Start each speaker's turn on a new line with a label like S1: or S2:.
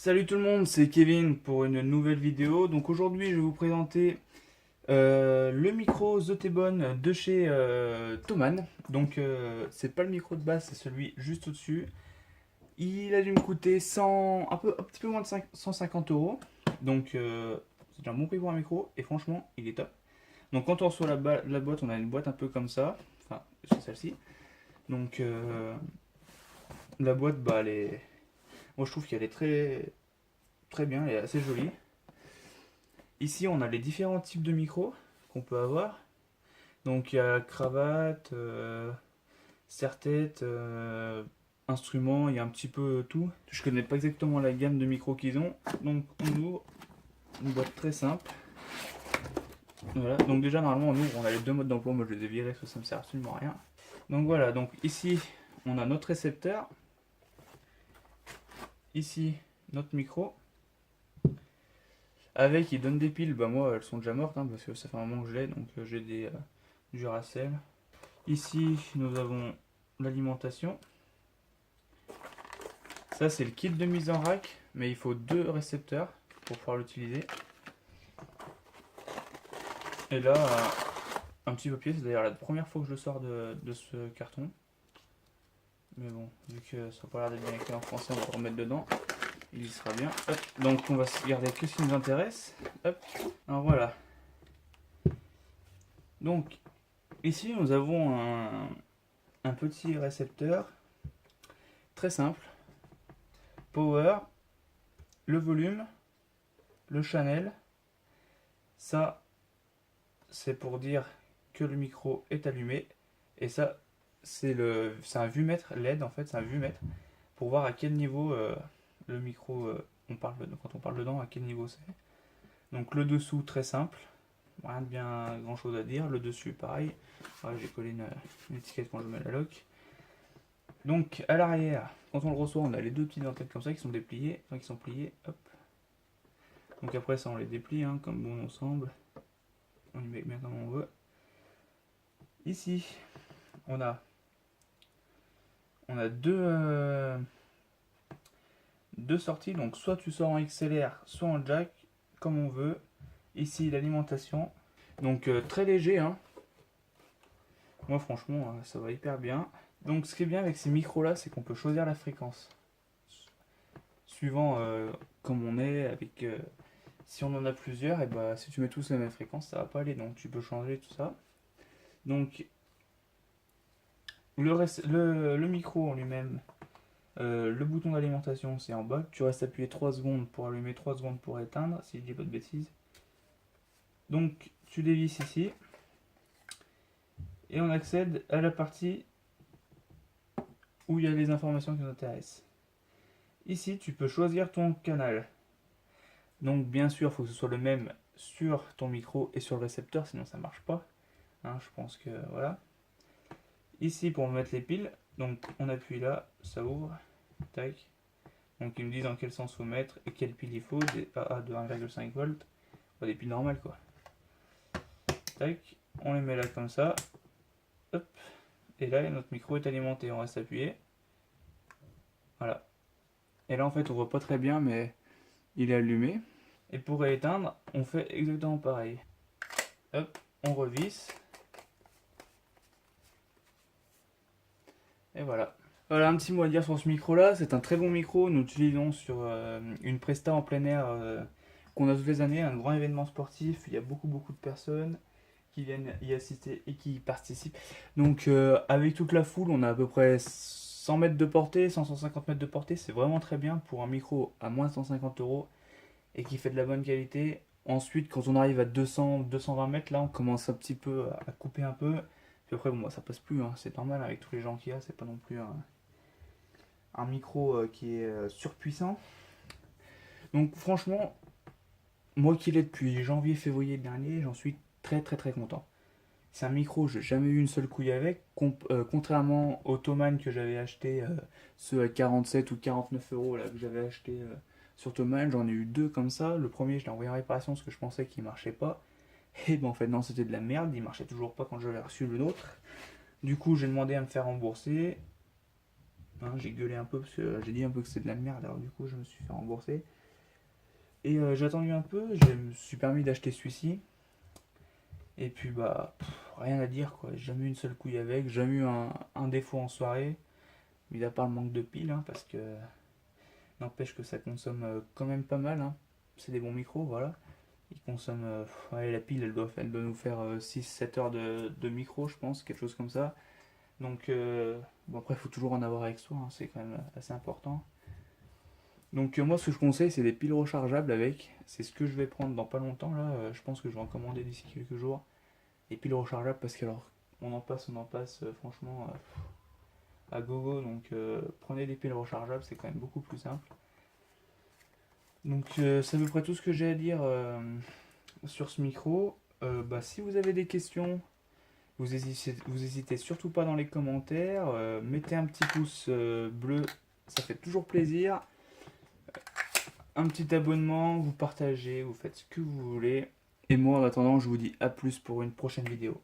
S1: Salut tout le monde, c'est Kevin pour une nouvelle vidéo. Donc aujourd'hui, je vais vous présenter le micro Zotetbone de chez Thomann. Donc c'est pas le micro de base, c'est celui juste au-dessus. Il a dû me coûter 100, un petit peu moins de 150 euros. Donc c'est un bon prix pour un micro et franchement, il est top. Donc quand on reçoit la boîte, on a une boîte un peu comme ça. Enfin, c'est celle-ci. Donc la boîte, bah, moi je trouve qu'elle est très bien, elle est assez jolie. Ici, on a les différents types de micros qu'on peut avoir. Donc, il y a cravate, serre-tête, instrument, il y a un petit peu tout. Je connais pas exactement la gamme de micros qu'ils ont. Donc, on ouvre une boîte très simple. Voilà. Donc, déjà, normalement, on ouvre, on a les deux modes d'emploi. Moi, je les ai virés parce que ça me sert absolument à rien. Donc, voilà. Donc, ici, on a notre récepteur. Ici, notre micro. Avec, il donne des piles. Bah, moi, elles sont déjà mortes hein, parce que ça fait un moment que je l'ai. Donc, j'ai des Duracell. Ici, nous avons l'alimentation. Ça, c'est le kit de mise en rack, mais il faut deux récepteurs pour pouvoir l'utiliser. Et là, un petit papier, c'est d'ailleurs la première fois que je le sors de ce carton. Mais bon, vu que ça n'a pas l'air d'être bien écrit en français, on va le remettre dedans. Il y sera bien. Hop. Donc, on va se garder que ce qui nous intéresse. Hop. Alors voilà. Donc, ici, nous avons un petit récepteur très simple. Power, le volume, le channel. Ça, c'est pour dire que le micro est allumé. Et ça, c'est un vue-mètre LED en fait, c'est un vue-mètre pour voir à quel niveau le micro, quand on parle dedans, à quel niveau c'est. Donc le dessous, très simple, rien de bien grand chose à dire. Le dessus, pareil. Ouais, j'ai collé une étiquette quand je mets la lock. Donc à l'arrière, quand on le reçoit, on a les deux petites dentelles comme ça qui sont dépliées, enfin qui sont pliées. Hop. Donc après, ça, on les déplie hein, comme bon ensemble. On y met bien comme on veut. Ici, on a, on a deux sorties. Donc, soit tu sors en XLR, soit en jack, comme on veut. Ici, l'alimentation. Donc, très léger. Hein. Moi, franchement, ça va hyper bien. Donc, ce qui est bien avec ces micros-là, c'est qu'on peut choisir la fréquence. Suivant comme on est, avec. Si on en a plusieurs, et bah, si tu mets tous la même fréquence, ça va pas aller. Donc, tu peux changer tout ça. Donc, le micro en lui-même, le bouton d'alimentation c'est en bas. Tu restes appuyé 3 secondes pour allumer, 3 secondes pour éteindre, si je dis pas de bêtises. Donc tu dévisses ici et on accède à la partie où il y a les informations qui nous intéressent. Ici tu peux choisir ton canal. Donc bien sûr il faut que ce soit le même sur ton micro et sur le récepteur, sinon ça marche pas. Hein, je pense que voilà. Ici pour mettre les piles, donc on appuie là, ça ouvre, tac. Donc ils me disent dans quel sens faut mettre et quelle pile il faut, des AA de 1,5 volts, pas des piles normales quoi. Tac, on les met là comme ça, hop, et là notre micro est alimenté, on reste appuyé, voilà. Et là en fait on voit pas très bien mais il est allumé. Et pour éteindre, on fait exactement pareil. Hop, on revisse. Et voilà. Voilà un petit mot à dire sur ce micro là, c'est un très bon micro, nous l'utilisons sur une presta en plein air qu'on a toutes les années, un grand événement sportif, il y a beaucoup de personnes qui viennent y assister et qui y participent. Donc avec toute la foule, on a à peu près 100 mètres de portée, 150 mètres de portée, c'est vraiment très bien pour un micro à moins de 150 euros et qui fait de la bonne qualité. Ensuite, quand on arrive à 200, 220 mètres, là, on commence un petit peu à couper un peu. Puis après, bon, moi, ça passe plus, hein, c'est normal avec tous les gens qu'il y a, c'est pas non plus un micro qui est surpuissant. Donc franchement, moi qui l'ai depuis janvier-février dernier, j'en suis très content. C'est un micro, j'ai jamais eu une seule couille avec, contrairement au Thomann que j'avais acheté, ceux à 47 ou 49 euros là, que j'avais acheté sur Thomann, j'en ai eu deux comme ça. Le premier, je l'ai envoyé en réparation parce que je pensais qu'il marchait pas. Et ben en fait, non, c'était de la merde, il marchait toujours pas quand j'avais reçu le nôtre. Du coup, j'ai demandé à me faire rembourser. hein, j'ai gueulé un peu parce que j'ai dit un peu que c'était de la merde, alors du coup je me suis fait rembourser. Et j'ai attendu un peu, je me suis permis d'acheter celui-ci. Et puis bah, rien à dire quoi, j'ai jamais eu une seule couille avec, j'ai jamais eu un défaut en soirée, mis à part le manque de piles, hein, parce que n'empêche que ça consomme quand même pas mal, hein. C'est des bons micros, voilà. Ils consomment, ouais, la pile elle doit nous faire 6-7 heures de micro, je pense, quelque chose comme ça. Donc, bon, après, il faut toujours en avoir avec soi, hein, c'est quand même assez important. Donc, moi, ce que je conseille, c'est des piles rechargeables avec. C'est ce que je vais prendre dans pas longtemps, là. Je pense que je vais en commander d'ici quelques jours. Des piles rechargeables, parce que, alors, on en passe, franchement, à gogo. Donc, prenez des piles rechargeables, c'est quand même beaucoup plus simple. Donc, c'est à peu près tout ce que j'ai à dire sur ce micro. Bah, si vous avez des questions, vous hésitez surtout pas dans les commentaires. Mettez un petit pouce bleu, ça fait toujours plaisir. Un petit abonnement, vous partagez, vous faites ce que vous voulez. Et moi en attendant, je vous dis à plus pour une prochaine vidéo.